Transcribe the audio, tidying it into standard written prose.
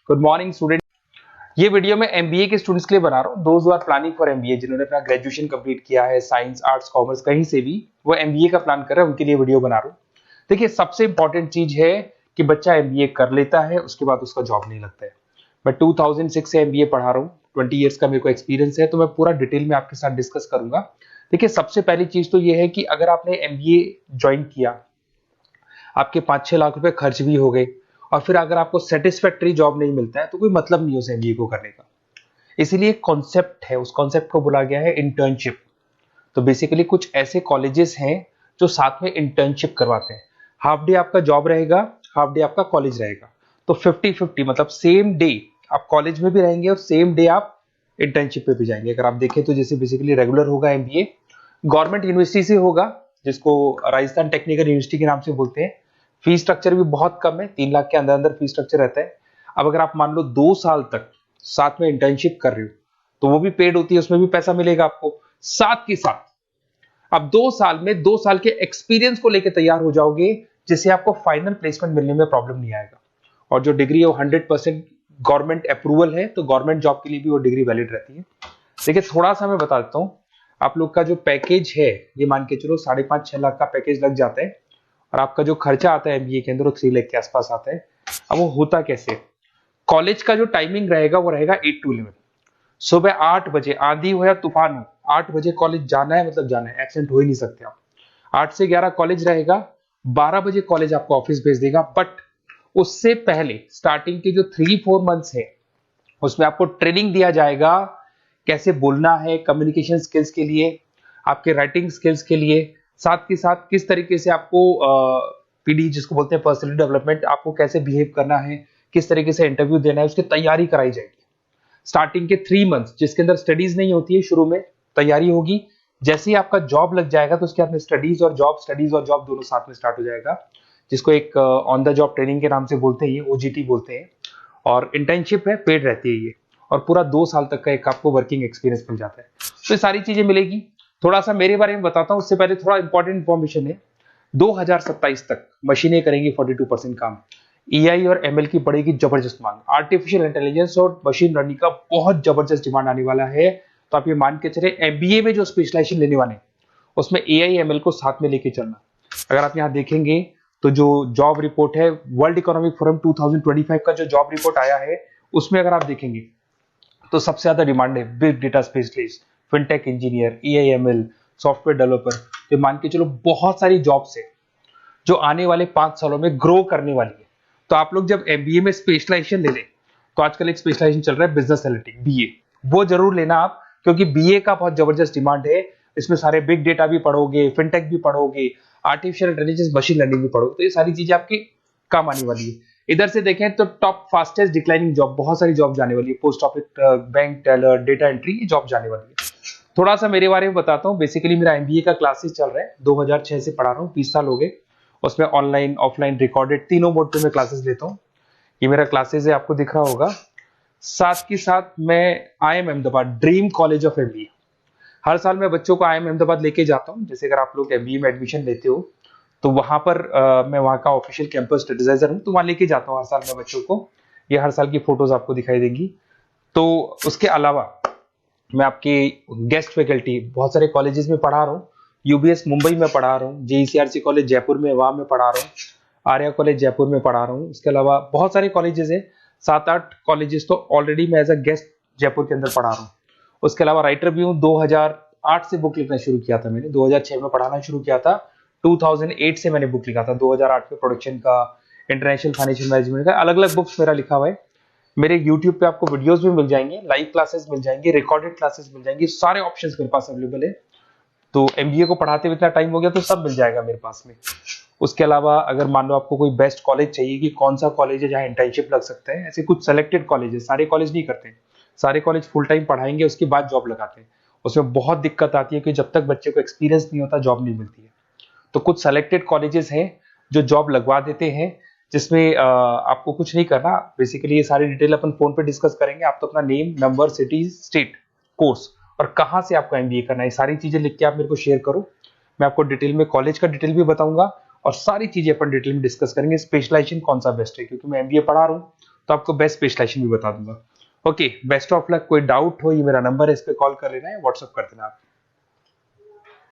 Good morning student. ये video मैं MBA के स्टूडेंट्स के लिए बना रहा हूँ। Those who are planning for MBA, जिन्होंने अपना ग्रेजुएशन कंप्लीट किया है, साइंस आर्ट्स कॉमर्स कहीं से भी, वो एमबीए का प्लान कर रहे हैं, उनके लिए वीडियो बना रहा हूँ। देखिए, सबसे इंपॉर्टेंट चीज है कि बच्चा एमबीए कर लेता है, उसके बाद उसका जॉब नहीं लगता है। मैं 2006 से एमबीए पढ़ा रहा हूँ, 20 ईयर्स का मेरे को एक्सपीरियंस है, तो मैं पूरा डिटेल में आपके साथ डिस्कस करूंगा। देखिए, सबसे पहली चीज तो ये है कि अगर आपने एमबीए ज्वाइन किया, आपके 5-6 लाख रुपए खर्च भी हो गए, और फिर अगर आपको सेटिस्फैक्टरी जॉब नहीं मिलता है, तो कोई मतलब नहीं है उस एमबीए को करने का। इसीलिए कॉन्सेप्ट है, उस कॉन्सेप्ट को बोला गया है इंटर्नशिप। तो बेसिकली कुछ ऐसे कॉलेजेस हैं जो साथ में इंटर्नशिप करवाते हैं। हाफ डे आपका जॉब रहेगा, हाफ डे आपका कॉलेज रहेगा। तो 50-50, मतलब सेम डे आप कॉलेज में भी रहेंगे और सेम डे आप इंटर्नशिप पे भी जाएंगे। अगर आप देखें तो जैसे बेसिकली रेगुलर होगा एमबीए, गवर्नमेंट यूनिवर्सिटी से होगा, जिसको राजस्थान टेक्निकल यूनिवर्सिटी के नाम से बोलते हैं। फीस स्ट्रक्चर भी बहुत कम है, 3 लाख के अंदर अंदर फीस स्ट्रक्चर रहता है। अब अगर आप मान लो 2 साल तक साथ में इंटर्नशिप कर रहे हो, तो वो भी पेड होती है, उसमें भी पैसा मिलेगा आपको। साथ के साथ अब 2 साल में 2 साल के एक्सपीरियंस को लेकर तैयार हो जाओगे, जिससे आपको फाइनल प्लेसमेंट मिलने में प्रॉब्लम नहीं आएगा। और जो डिग्री है वो 100% गवर्नमेंट अप्रूवल है, तो गवर्नमेंट जॉब के लिए भी वो डिग्री वैलिड रहती है। देखिए, थोड़ा सा मैं बता देता हूँ। आप लोग का जो पैकेज है, ये मान के चलो 5.5-6 लाख का पैकेज लग जाता है, और आपका जो खर्चा आता है एमबीए के अंदर वो 3 लाख के आसपास आता है। अब वो होता कैसे? कॉलेज का जो टाइमिंग रहेगा वो रहेगा 8 to 11। सुबह 8 बजे, आंधी हो या तूफान हो, 8 बजे कॉलेज जाना है, मतलब जाना है, एब्सेंट हो ही नहीं सकते आप। 8 से 11 कॉलेज रहेगा, 12 बजे कॉलेज आपको ऑफिस भेज देगा। बट उससे पहले स्टार्टिंग के जो 3-4 मंथ्स है, उसमें आपको ट्रेनिंग दिया जाएगा, कैसे बोलना है, कम्युनिकेशन स्किल्स के लिए, आपके राइटिंग स्किल्स के लिए, साथ के साथ किस तरीके से आपको पीडी जिसको बोलते हैं पर्सनैलिटी डेवलपमेंट, आपको कैसे बिहेव करना है, किस तरीके से इंटरव्यू देना है, उसकी तैयारी कराई जाएगी। स्टार्टिंग के 3 मंथ्स जिसके अंदर स्टडीज नहीं होती है, शुरू में तैयारी होगी। जैसे ही आपका जॉब लग जाएगा, तो उसके बाद में स्टडीज और जॉब दोनों साथ में स्टार्ट हो जाएगा, जिसको एक ऑन द जॉब ट्रेनिंग के नाम से बोलते हैं, ये ओजीटी बोलते हैं। और इंटर्नशिप है, पेड रहती है ये, और पूरा 2 साल तक का एक आपको वर्किंग एक्सपीरियंस मिल जाता है। तो ये सारी चीजें मिलेगी। थोड़ा सा मेरे बारे में बताता हूँ, उससे पहले थोड़ा इंपॉर्टेंट इंफॉर्मेशन है। 2027 तक मशीनें करेंगी 42% काम। एआई और एमएल की पड़ेगी जबरदस्त मांग। आर्टिफिशियल इंटेलिजेंस और मशीन लर्निंग का बहुत जबरदस्त डिमांड आने वाला है। तो आप ये मान के चले, एमबीए में जो स्पेशलाइजेशन लेने वाले हैं, उसमें एआई एमएल को साथ में लेके चलना। अगर आप यहाँ देखेंगे तो जो जॉब रिपोर्ट है, वर्ल्ड इकोनॉमिक फोरम 2025 का जो जॉब रिपोर्ट आया है, उसमें अगर आप देखेंगे तो सबसे ज्यादा डिमांड है big data specialist, fintech engineer, AIML, software developer. तो मान के चलो बहुत सारी जॉब्स है जो आने वाले 5 सालों में ग्रो करने वाली है। तो आप लोग जब एमबीए में स्पेशलाइजेशन ले लें, तो आजकल एक स्पेशलाइजेशन चल रहा है बिजनेस एनालिटिक्स, बीए, वो जरूर लेना आप, क्योंकि बीए का बहुत जबरदस्त डिमांड है। इसमें सारे बिग डेटा भी पढ़ोगे, फिनटेक भी पढ़ोगे, आर्टिफिशियल इंटेलिजेंस, मशीन लर्निंग भी पढ़ोगे, तो ये सारी चीजें आपकी काम आने वाली है। इधर से देखें तो टॉप फास्टेस्ट डिक्लाइनिंग जॉब, बहुत सारी जॉब जाने वाली है, post office, bank teller, data entry, ये जॉब जाने वाली है। थोड़ा सा मेरे बारे में बताता हूँ। बेसिकली मेरा एमबीए का क्लासेस चल रहा है, 2006 से पढ़ा रहा हूँ, 20 साल हो गए। उसमें ऑनलाइन, ऑफलाइन, रिकॉर्डेड, तीनों मोड पे मैं क्लासेस लेता हूँ। ये मेरा क्लासेस है, आपको दिख रहा होगा। साथ के साथ मैं IIM Ahmedabad, dream college of MBA, हर साल मैं बच्चों को IIM अहमदाबाद लेके जाता हूँ। जैसे अगर आप लोग एमबीए में एडमिशन लेते हो, तो वहां पर मैं वहां का ऑफिशियल कैंपस स्टडीजाइजर हूँ, तो वहां लेके जाता हूँ हर साल मैं बच्चों को। ये हर साल की फोटोज आपको दिखाई देंगी। तो उसके अलावा मैं आपके गेस्ट फैकल्टी बहुत सारे कॉलेजेस में पढ़ा रहा हूँ। यूबीएस मुंबई में पढ़ा रहा हूँ, जेईसीआरसी कॉलेज जयपुर में, वहां में पढ़ा रहा हूँ, आर्या कॉलेज जयपुर में पढ़ा रहा हूँ। इसके अलावा बहुत सारे कॉलेजेस है, 7-8 कॉलेजेस तो ऑलरेडी मैं एज अ गेस्ट जयपुर के अंदर पढ़ा रहा हूँ। उसके अलावा राइटर भी हूँ। 2008 से बुक लिखना शुरू किया था मैंने, 2006 में पढ़ाना शुरू किया था, 2008 से मैंने बुक लिखा था। 2008 में प्रोडक्शन का, इंटरनेशनल फाइनेंशियल मैनेजमेंट का, अलग अलग बुक्स मेरा लिखा हुआ है। मेरे YouTube पे आपको वीडियोस भी मिल जाएंगे, लाइव क्लासेस मिल जाएंगे, रिकॉर्डेड क्लासेस मिल जाएंगी, सारे ऑप्शंस मेरे पास अवेलेबल है। तो एमबीए को पढ़ाते हुए इतना टाइम हो गया, तो सब मिल जाएगा मेरे पास में। उसके अलावा अगर मान लो आपको कोई बेस्ट कॉलेज चाहिए कि कौन सा कॉलेज है जहाँ इंटर्नशिप लग सकता है, ऐसे कुछ सेलेक्टेड कॉलेज है, सारे कॉलेज नहीं करते, सारे कॉलेज फुल टाइम पढ़ाएंगे उसके बाद जॉब लगाते हैं। उसमें बहुत दिक्कत आती है कि जब तक बच्चे को एक्सपीरियंस नहीं होता, जॉब नहीं मिलती है। तो कुछ सेलेक्टेड कॉलेजेस हैं जो जॉब लगवा देते हैं, जिसमें आपको कुछ नहीं करना। बेसिकली ये सारी डिटेल अपन फोन पे डिस्कस करेंगे। आप तो अपना name, number, city, state, course और कहाँ से आपको एमबीए करना है, सारी चीजें लिख के आप मेरे को शेयर करो। मैं आपको डिटेल में कॉलेज का डिटेल भी बताऊंगा, और सारी चीजें अपन डिटेल में डिस्कस करेंगे। स्पेशलाइजेशन कौन सा बेस्ट है, क्योंकि मैं एमबीए पढ़ा रहा हूँ, तो आपको बेस्ट स्पेशलाइजेशन भी बता दूंगा। Okay, best of luck. कोई डाउट हो, ये मेरा नंबर है, इस पर कॉल कर लेना है, व्हाट्सअप कर देना आप।